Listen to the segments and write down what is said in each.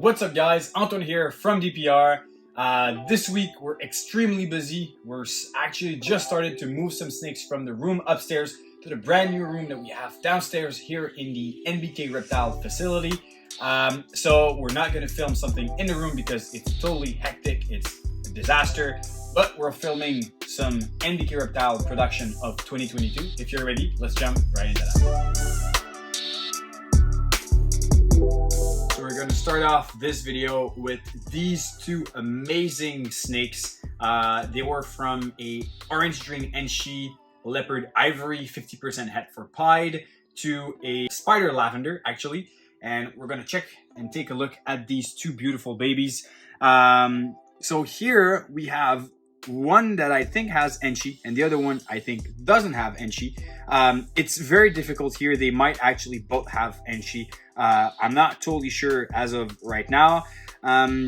What's up guys, Anton here from DPR. This week we're extremely busy. We're actually just started to move some snakes from the room upstairs to the brand new room that we have downstairs here in the NBK Reptile facility. So we're not going to film something in the room because it's totally hectic, it's a disaster. But we're filming some NBK Reptile production of 2022. If you're ready, let's jump right into that. So we're going to start off this video with these two amazing snakes. They were from a orange dream ENCHI leopard ivory 50% het for pied to a spider lavender actually. And we're going to check and take a look at these two beautiful babies. So here we have one that I think has ENCHI and the other one I think doesn't have ENCHI. It's very difficult here. They might actually both have ENCHI. I'm not totally sure as of right now.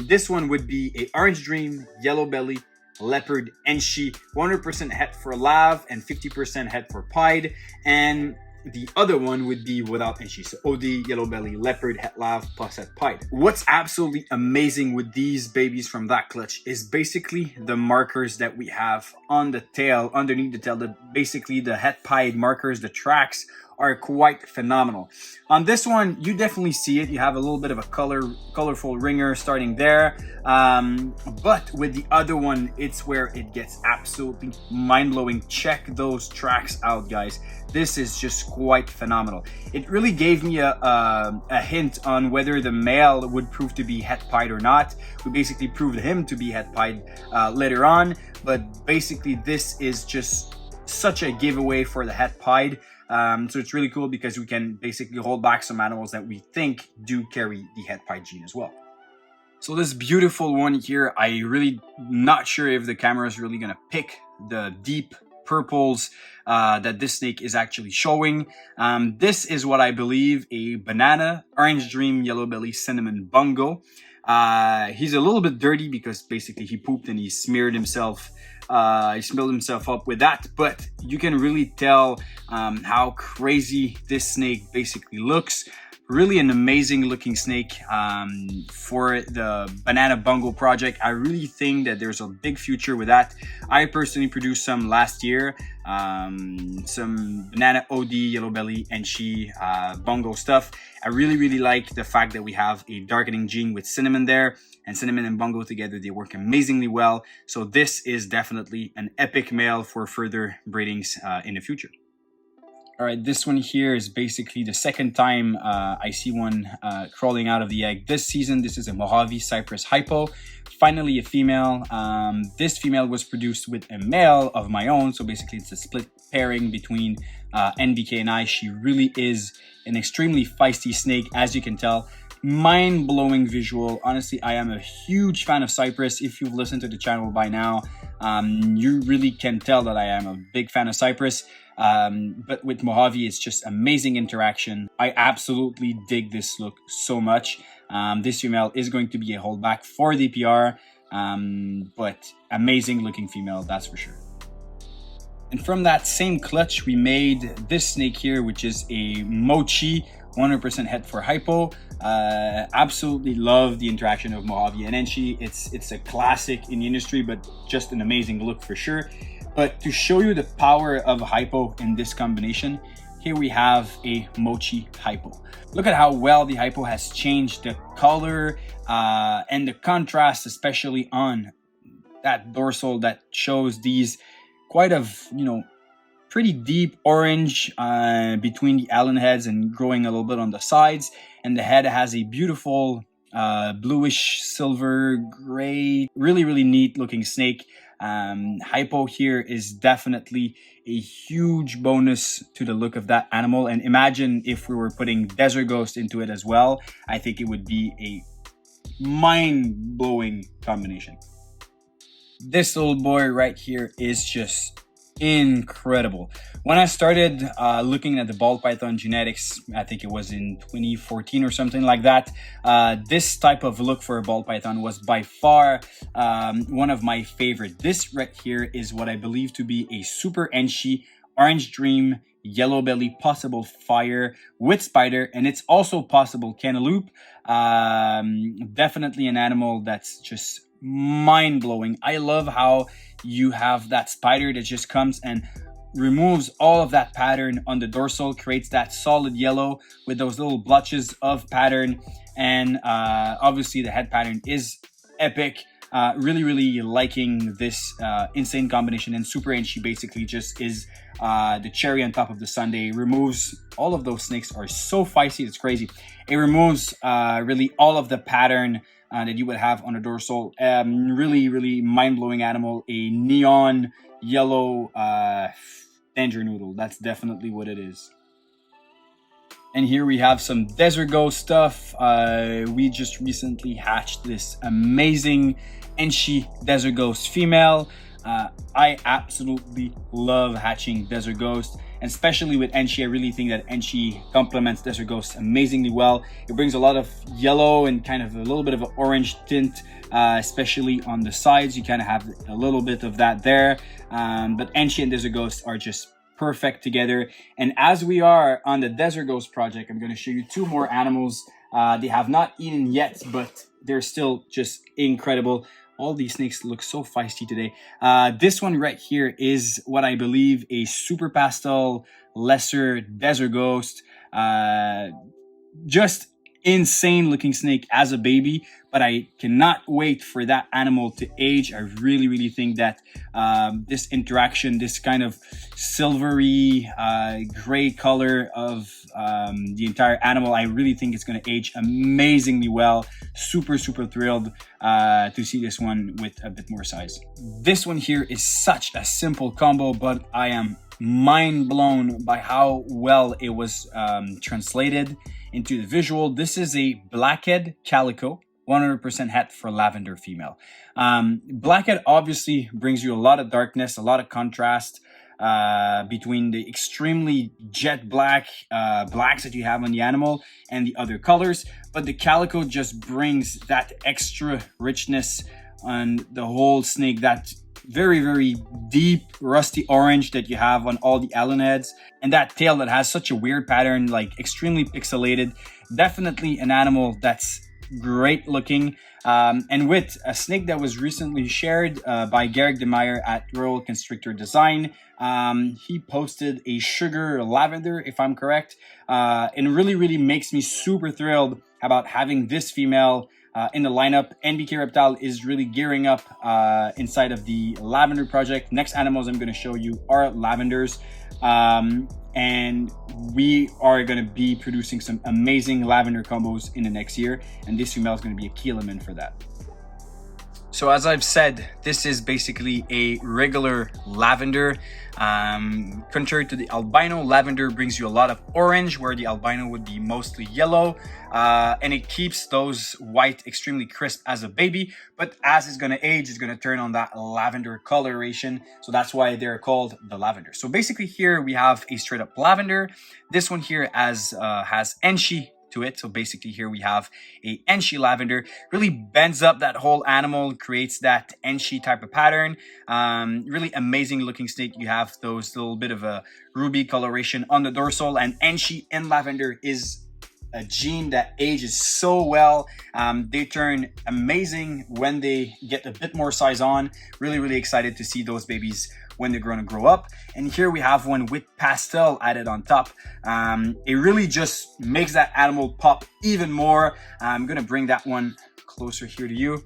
This one would be a orange dream yellow belly leopard ENCHI, 100% het for lav and 50% het for pied, and the other one would be without ENCHI, so OD yellow belly leopard het lav plus het pied. What's absolutely amazing with these babies from that clutch is basically the markers that we have on the tail, underneath the tail. Basically the het pied markers, the tracks are quite phenomenal. On this one, you definitely see it. You have a little bit of a colorful ringer starting there. But with the other one, it's where it gets absolutely mind-blowing. Check those tracks out, guys. This is just quite phenomenal. It really gave me a hint on whether the male would prove to be het pied or not. We basically proved him to be het pied later on, but basically this is just such a giveaway for the het pied. So it's really cool because we can basically hold back some animals that we think do carry the het pied gene as well. So this beautiful one here, I really not sure if the camera is really gonna pick the deep purples that this snake is actually showing. This is what I believe a banana, orange dream, yellow belly, cinnamon bungo. He's a little bit dirty because basically he pooped and he smeared himself. He smelled himself up with that, but you can really tell how crazy this snake basically looks. Really an amazing looking snake for the Banana Bungo project. I really think that there's a big future with that. I personally produced some last year, some banana OD, yellow belly, ENCHI, bungo stuff. I really like the fact that we have a darkening gene with cinnamon there, and cinnamon and bungo together, they work amazingly well. So this is definitely an epic male for further breedings in the future. All right, this one here is basically the second time I see one crawling out of the egg this season. This is a Mojave CYPRESS hypo. Finally a female. This female was produced with a male of my own. So basically it's a split pairing between NBK and I. She really is an extremely feisty snake, as you can tell. Mind-blowing visual. Honestly, I am a huge fan of CYPRESS. If you've listened to the channel by now, you really can tell that I am a big fan of CYPRESS. But with Mojave, it's just amazing interaction. I absolutely dig this look so much. This female is going to be a holdback for DPR, but amazing looking female, that's for sure. And from that same clutch, we made this snake here, which is a Mochi, 100% het for hypo. Absolutely love the interaction of Mojave and ENCHI. It's a classic in the industry, but just an amazing look for sure. But to show you the power of hypo in this combination, here we have a Mochi hypo. Look at how well the hypo has changed the color and the contrast, especially on that dorsal that shows these quite of, pretty deep orange between the Allen heads and growing a little bit on the sides. And the head has a beautiful bluish silver gray, really neat looking snake. Hypo here is definitely a huge bonus to the look of that animal. And imagine if we were putting Desert Ghost into it as well. I think it would be a mind-blowing combination. This little boy right here is just incredible. When I started looking at the ball python genetics, I think it was in 2014 or something like that, this type of look for a ball python was by far one of my favorite. This right here is what I believe to be a super ENCHI Orange Dream, Yellow Belly, possible Fire with Spider, and it's also possible Cantaloupe. Definitely an animal that's just mind-blowing. I love how you have that spider that just comes and removes all of that pattern on the dorsal, creates that solid yellow with those little blotches of pattern, and obviously the head pattern is epic. Really liking this insane combination, and Super ENCHI basically just is the cherry on top of the sundae. Removes all of those snakes are so feisty, it's crazy. It removes really all of the pattern that you would have on a dorsal. Really mind-blowing animal. A neon yellow danger noodle. That's definitely what it is. And here we have some Desert Ghost stuff. We just recently hatched this amazing ENCHI Desert Ghost female. I absolutely love hatching Desert Ghost, and especially with ENCHI. I really think that ENCHI complements Desert Ghost amazingly well. It brings a lot of yellow and kind of a little bit of an orange tint, especially on the sides. You kind of have a little bit of that there, but ENCHI and Desert Ghost are just perfect together. And as we are on the Desert Ghost project, I'm going to show you two more animals. They have not eaten yet, but they're still just incredible. All these snakes look so feisty today. This one right here is what I believe a super pastel lesser Desert Ghost. Just insane looking snake as a baby, but I cannot wait for that animal to age. I really think that this interaction, this kind of silvery gray color of the entire animal, I really think it's going to age amazingly well. Super thrilled to see this one with a bit more size. This one here is such a simple combo, but I am mind blown by how well it was translated into the visual. This is a blackhead calico, 100% het for Lavender female. Blackhead obviously brings you a lot of darkness, a lot of contrast between the extremely jet black blacks that you have on the animal and the other colors, but the calico just brings that extra richness on the whole snake, that very deep rusty orange that you have on all the Allen heads, and that tail that has such a weird pattern, like extremely pixelated. Definitely an animal that's great looking, and with a snake that was recently shared by Garrick DeMeyer at Royal Constrictor Design. He posted a sugar lavender, if I'm correct, and really makes me super thrilled about having this female in the lineup. NBK Reptile is really gearing up inside of the Lavender project. Next animals I'm going to show you are lavenders, and we are going to be producing some amazing lavender combos in the next year, and this female is going to be a key element for that. So as I've said, this is basically a regular lavender. Contrary to the albino, lavender brings you a lot of orange, where the albino would be mostly yellow, and it keeps those white extremely crisp as a baby, but as it's going to age, it's going to turn on that lavender coloration, so that's why they're called the lavender. So basically here we have a straight up lavender. This one here has ENCHI to it, so basically here we have a ENCHI lavender. Really bends up that whole animal, creates that ENCHI type of pattern. Really amazing looking snake. You have those little bit of a ruby coloration on the dorsal, and ENCHI in lavender is a gene that ages so well. They turn amazing when they get a bit more size on. Really excited to see those babies when they're going to grow up. And here we have one with PASTEL added on top. It really just makes that animal pop even more. I'm going to bring that one closer here to you,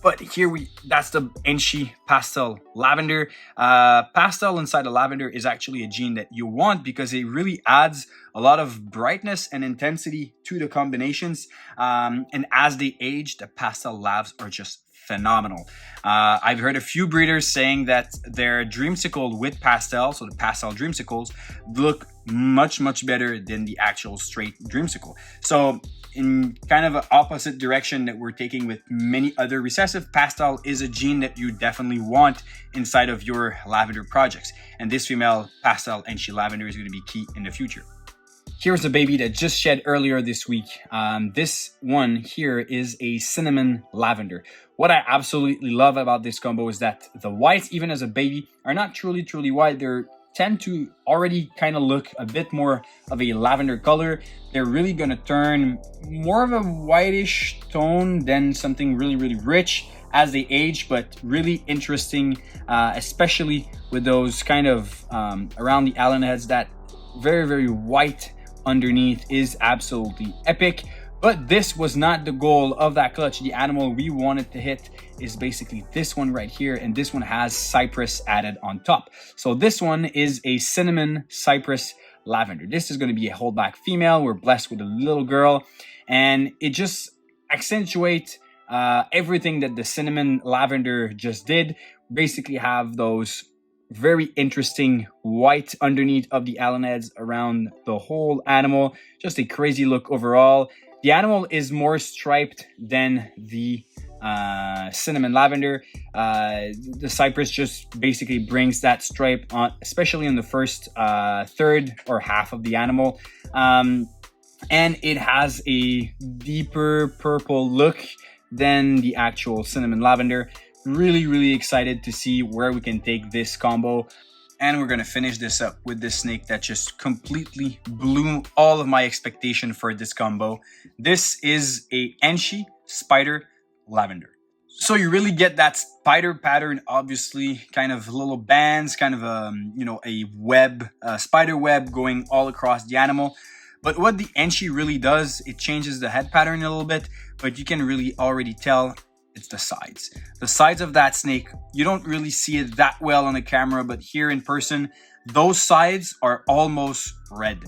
but here that's the ENCHI PASTEL lavender. PASTEL inside the lavender is actually a gene that you want because it really adds a lot of brightness and intensity to the combinations, and as they age, the PASTEL lavs are just phenomenal. I've heard a few breeders saying that their dreamsicle with PASTEL, so the PASTEL dreamsicles, look much better than the actual straight dreamsicle. So in kind of an opposite direction that we're taking with many other recessive, PASTEL is a gene that you definitely want inside of your lavender projects, and this female PASTEL ENCHI lavender is going to be key in the future. Here's a baby that just shed earlier this week. This one here is a cinnamon lavender. What I absolutely love about this combo is that the whites, even as a baby, are not truly white. They're tend to already kind of look a bit more of a lavender color. They're really going to turn more of a whitish tone than something really, really rich as they age, but really interesting, especially with those kind of around the Allen heads. That very, very white underneath is absolutely epic. But this was not the goal of that clutch. The animal we wanted to hit is basically this one right here, and this one has cypress added on top. So this one is a cinnamon cypress lavender. This is going to be a holdback female. We're blessed with a little girl, and it just accentuates everything that the cinnamon lavender just did. Basically have those very interesting white underneath of the Allen heads around the whole animal. Just a crazy look overall. The animal is more striped than the cinnamon lavender. The cypress just basically brings that stripe on, especially in the first third or half of the animal. And it has a deeper purple look than the actual cinnamon lavender. Really, really excited to see where we can take this combo. And we're going to finish this up with this snake that just completely blew all of my expectation for this combo. This is a ENCHI spider lavender. So you really get that spider pattern, obviously, kind of little bands, kind of a web, spider web going all across the animal. But what the ENCHI really does, it changes the head pattern a little bit, but you can really already tell it's the sides. The sides of that snake, you don't really see it that well on the camera, but here in person, those sides are almost red.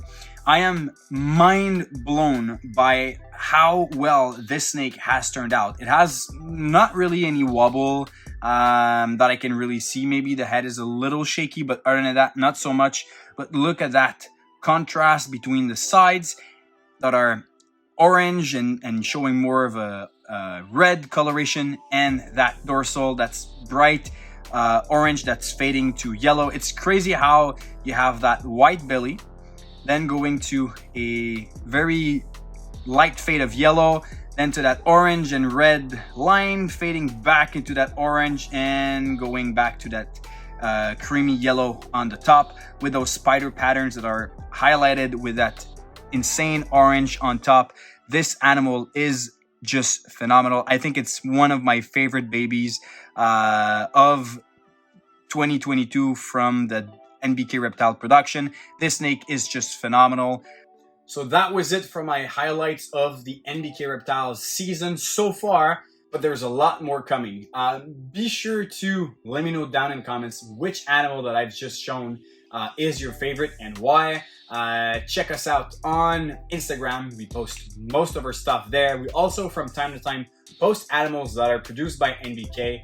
I am mind blown by how well this snake has turned out. It has not really any wobble that I can really see. Maybe the head is a little shaky, but other than that, not so much. But look at that contrast between the sides that are orange and showing more of a red coloration, and that dorsal that's bright orange that's fading to yellow. It's crazy how you have that white belly, then going to a very light fade of yellow, then to that orange and red line, fading back into that orange and going back to that creamy yellow on the top, with those spider patterns that are highlighted with that insane orange on top. This animal is just phenomenal. I think it's one of my favorite babies of 2022 from the NBK Reptile production. This snake is just phenomenal. So that was it for my highlights of the NBK Reptiles season so far, but there's a lot more coming. Be sure to let me know down in the comments which animal that I've just shown is your favorite and why. Check us out on Instagram. We post most of our stuff there. We also from time to time post animals that are produced by NBK.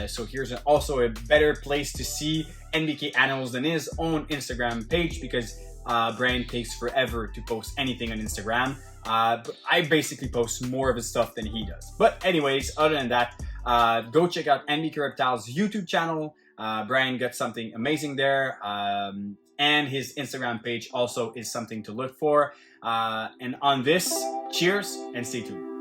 So here's also a better place to see NBK animals than his own Instagram page, because Brian takes forever to post anything on Instagram. But I basically post more of his stuff than he does. But anyways, other than that, go check out NBK Reptiles YouTube channel. Brian got something amazing there. And his Instagram page also is something to look for. And on this, cheers and stay tuned.